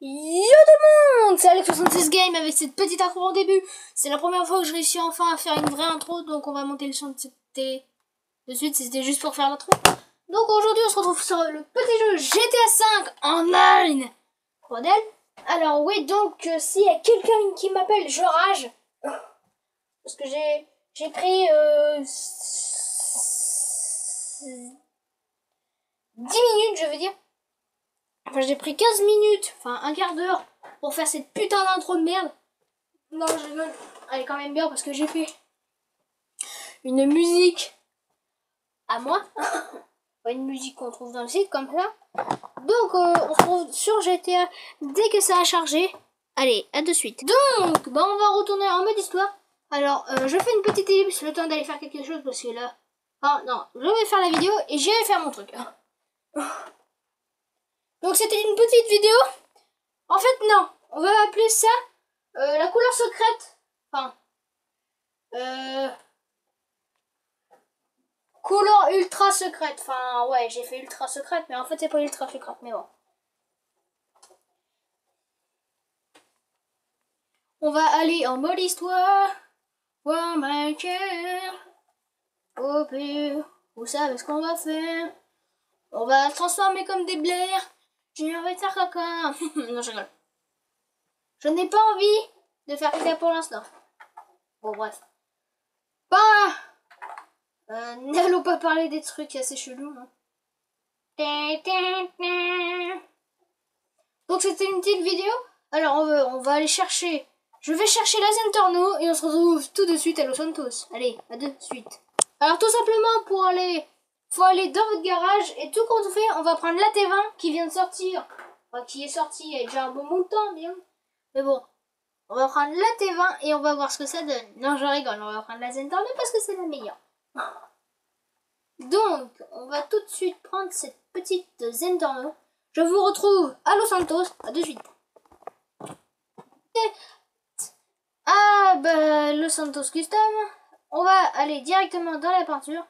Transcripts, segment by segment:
Yo tout le monde, c'est Alex66 Game avec cette petite intro au début. C'est la première fois que je réussis enfin à faire une vraie intro, donc on va monter le son de cette télé de suite, c'était juste pour faire l'intro. Donc aujourd'hui on se retrouve sur le petit jeu GTA 5 en ligne. Bordel. Alors oui, donc s'il y a quelqu'un qui m'appelle, je rage. Parce que j'ai pris 10 minutes, je veux dire. Enfin, j'ai pris 15 minutes, enfin un quart d'heure, pour faire cette putain d'intro de merde. Non, je rigole. Elle est quand même bien parce que j'ai fait une musique à moi. Pas une musique qu'on trouve dans le site, comme ça. Donc, on se retrouve sur GTA dès que ça a chargé. Allez, à de suite. Donc, bah, on va retourner en mode histoire. Alors, je fais une petite ellipse, le temps d'aller faire quelque chose, parce que là... Ah, non, je vais faire la vidéo et je vais faire mon truc. Donc c'était une petite vidéo. En fait non, on va appeler ça la couleur secrète. Enfin, couleur ultra secrète. Enfin ouais, j'ai fait ultra secrète, mais en fait c'est pas ultra secrète, mais bon. On va aller en mode histoire. Voir ma cœur. Au pur. Vous savez ce qu'on va faire. On va se transformer comme des blairs. J'ai envie de faire caca. Non, je rigole. Je n'ai pas envie de faire caca pour l'instant. Bon, bref. N'allons pas parler des trucs assez chelous. Hein. Donc, c'était une petite vidéo. Alors, on va aller chercher. Je vais chercher la Zentorno et on se retrouve tout de suite à Los Santos. Allez, à de suite. Alors, tout simplement, pour aller... faut aller dans votre garage et tout qu'on fait, on va prendre la T20 qui vient de sortir. Enfin, qui est sortie il y a déjà un bon bout de temps, bien. Mais bon, on va prendre la T20 et on va voir ce que ça donne. Non, je rigole, on va prendre la Zentorno parce que c'est la meilleure. Donc, on va tout de suite prendre cette petite Zentorno. Je vous retrouve à Los Santos. À de suite. Ah, bah, Los Santos Custom. On va aller directement dans la peinture.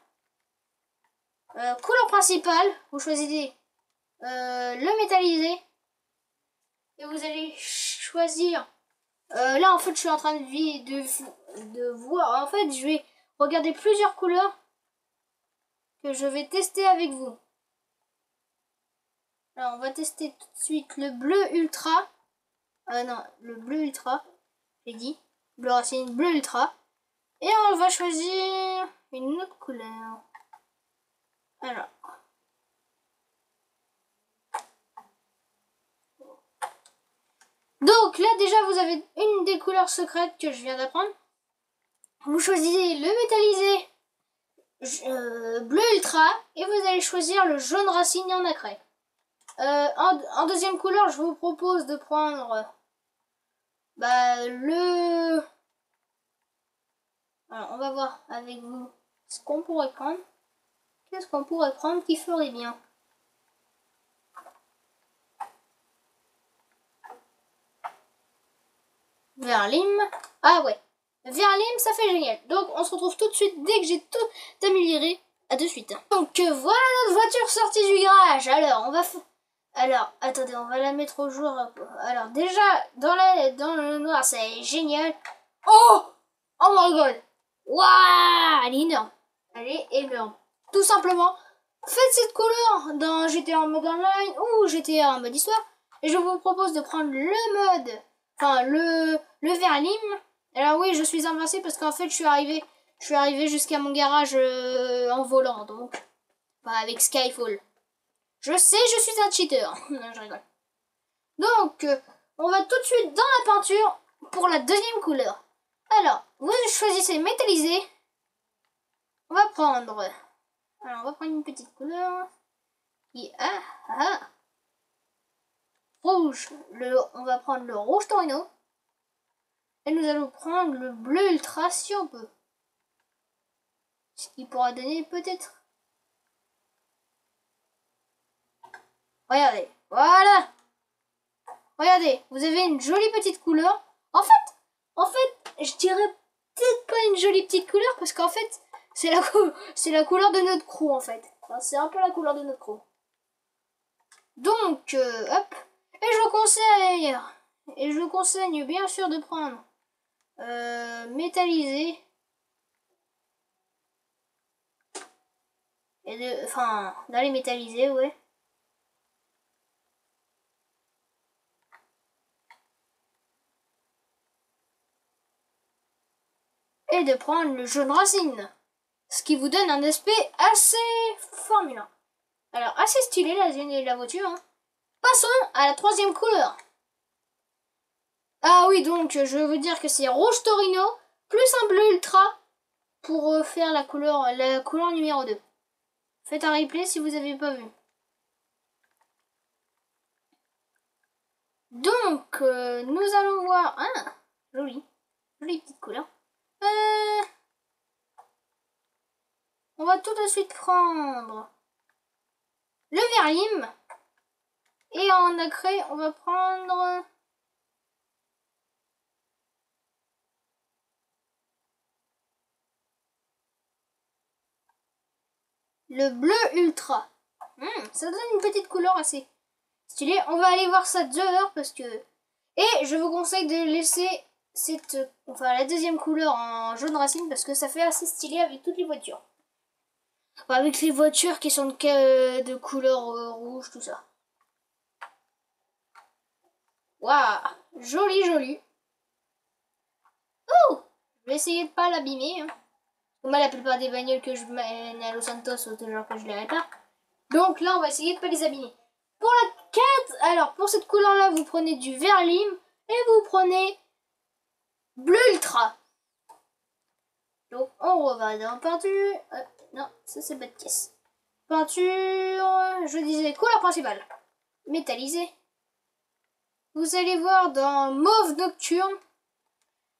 Couleur principale, vous choisissez le métallisé. Et vous allez choisir... là, en fait, je suis en train de voir. En fait, je vais regarder plusieurs couleurs que je vais tester avec vous. Alors, on va tester tout de suite le bleu ultra. Non, le bleu ultra. J'ai dit. Bleu racine, bleu ultra. Et on va choisir une autre couleur. Alors. Donc là, déjà, vous avez une des couleurs secrètes que je viens d'apprendre. Vous choisissez le métallisé bleu ultra. Et vous allez choisir le jaune racine en nacré. En deuxième couleur, je vous propose de prendre le... Alors, on va voir avec vous ce qu'on pourrait prendre. Qu'est-ce qu'on pourrait prendre qui ferait bien? Vert lime. Ah ouais. Vert lime, ça fait génial. Donc, on se retrouve tout de suite dès que j'ai tout amélioré. À de suite. Donc, voilà notre voiture sortie du garage. Alors, on va... Alors, attendez, on va la mettre au jour. Alors, déjà, dans le noir, c'est génial. Oh! Oh my god! Waouh! Elle est énorme. Elle est énorme. Tout simplement, faites cette couleur dans GTA en mode online ou GTA en mode histoire. Et je vous propose de prendre le mode, enfin, le vert lime. Alors oui, je suis invincé parce qu'en fait, je suis arrivé jusqu'à mon garage en volant, donc. Enfin, avec Skyfall. Je sais, je suis un cheater. Non, je rigole. Donc, on va tout de suite dans la peinture pour la deuxième couleur. Alors, vous choisissez métallisé. On va prendre... Alors, on va prendre une petite couleur. Qui rouge. On va prendre le rouge Torino. Et nous allons prendre le bleu ultra si on peut. Ce qui pourra donner peut-être... Regardez, voilà. Regardez, vous avez une jolie petite couleur. En fait, je dirais peut-être pas une jolie petite couleur parce qu'en fait, c'est la couleur de notre crew en fait. Enfin, c'est un peu la couleur de notre crew. Donc, hop. Et je conseille bien sûr de prendre métallisé. Enfin, d'aller métalliser, ouais. Et de prendre le jaune racine. Ce qui vous donne un aspect assez formulant. Alors, assez stylé la voiture. Hein. Passons à la troisième couleur. Ah oui, donc je veux dire que c'est rouge Torino plus un bleu ultra pour faire la couleur numéro 2. Faites un replay si vous n'avez pas vu. Donc, nous allons voir... Ah, jolie petite couleur. On va tout de suite prendre le verlim. Et en nacré, on va prendre... le bleu ultra. Ça donne une petite couleur assez stylée. On va aller voir ça dehors parce que... Et je vous conseille de laisser la deuxième couleur en jaune racine parce que ça fait assez stylé avec toutes les voitures. Enfin, avec les voitures qui sont de couleur rouge, tout ça. Waouh, joli. Oh, je vais essayer de pas l'abîmer. Hein. Moi, la plupart des bagnoles que je mène à Los Santos, toujours que je les répare. Donc là, on va essayer de pas les abîmer. Pour la quête, alors pour cette couleur-là, vous prenez du vert lime et vous prenez bleu ultra. Donc on va dans peinture. Non, ça c'est pas de pièce. Peinture, je disais couleur principale. Métallisé. Vous allez voir dans mauve nocturne.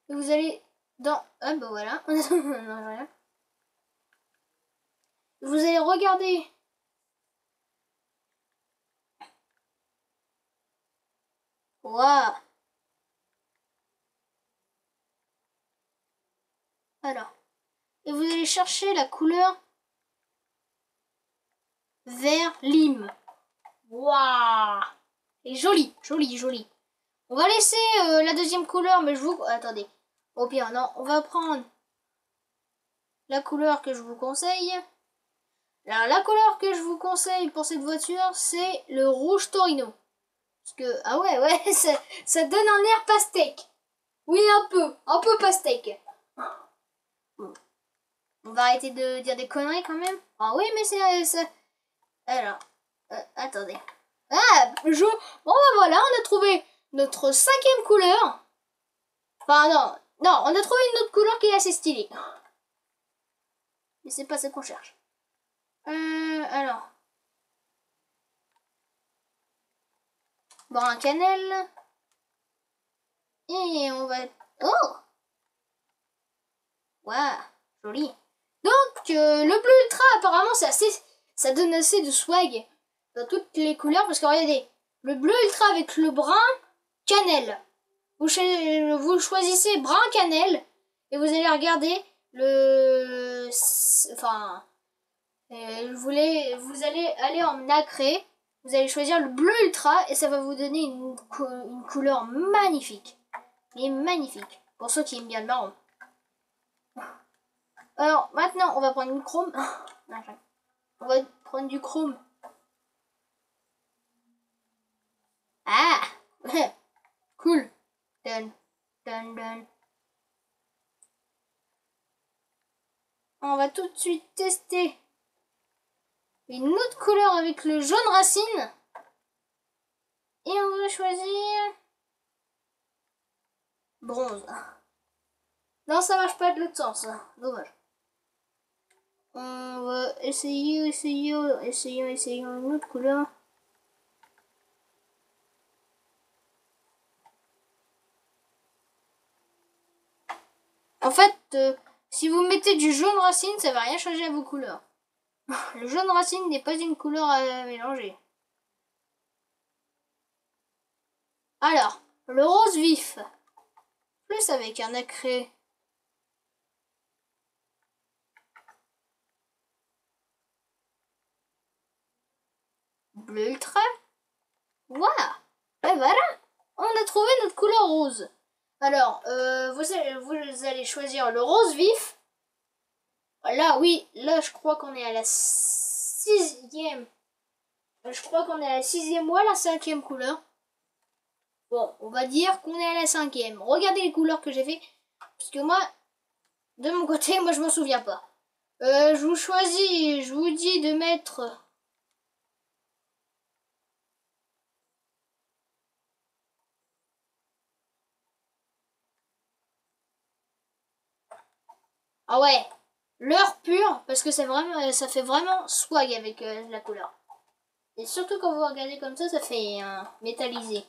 Vous allez dans... Ah bah voilà. Non, rien. Vous allez regarder. Waouh. Alors. Et vous allez chercher la couleur vert lime. Waouh. Et joli. On va laisser la deuxième couleur, mais je vous... Attendez. Au pire, non. On va prendre la couleur que je vous conseille. Alors, la couleur que je vous conseille pour cette voiture, c'est le rouge Torino. Parce que, ah ouais, ça donne un air pastèque. Oui, un peu pastèque. Bon. On va arrêter de dire des conneries quand même. Ah oui, mais c'est... Alors, attendez. Ah, bon, bah voilà, on a trouvé notre cinquième couleur. Enfin, non, on a trouvé une autre couleur qui est assez stylée. Mais c'est pas ça qu'on cherche. Alors. Brun cannelle. Et on va... Oh! Waouh, joli. Donc, le bleu ultra, apparemment, ça donne assez de swag dans toutes les couleurs. Parce que regardez, le bleu ultra avec le brun cannelle. Vous choisissez brun cannelle. Et vous allez regarder le... Enfin... vous allez aller en nacré. Vous allez choisir le bleu ultra. Et ça va vous donner une couleur magnifique. Et magnifique. Pour ceux qui aiment bien le marron. Alors, maintenant, on va prendre une chrome. On va prendre du chrome. Ah! Cool. Dun. On va tout de suite tester une autre couleur avec le jaune racine. Et on va choisir... bronze. Non, ça marche pas de l'autre sens. Dommage. On va essayer une autre couleur. En fait, si vous mettez du jaune racine, ça va rien changer à vos couleurs. Le jaune racine n'est pas une couleur à mélanger. Alors, le rose vif. Plus avec un nacré. Bleu ultra. Waouh. Ouais, rose. Alors, vous allez choisir le rose vif. Là, oui, là, je crois qu'on est à la 6e. Je crois qu'on est à la 6e ou à la 5e couleur. Bon, on va dire qu'on est à la 5e. Regardez les couleurs que j'ai fait. Parce que moi, de mon côté, moi, je m'en souviens pas. Je vous dis de mettre... Ah ouais, l'heure pure, parce que c'est vraiment, ça fait vraiment swag avec la couleur. Et surtout quand vous regardez comme ça fait métallisé.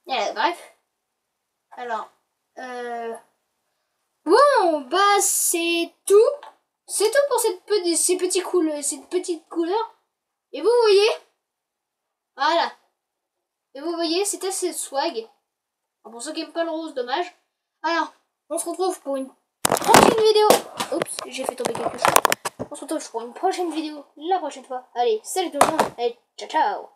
Bref. Alors, bon, bah c'est tout. C'est tout pour cette petite couleur. Et vous voyez, voilà. Et vous voyez, c'est assez swag. Alors, pour ceux qui n'aiment pas le rose, dommage. Alors, on se retrouve pour une prochaine vidéo. Oups, j'ai fait tomber quelque chose. On se retrouve pour une prochaine vidéo la prochaine fois. Allez, salut tout le monde. Allez, ciao ciao.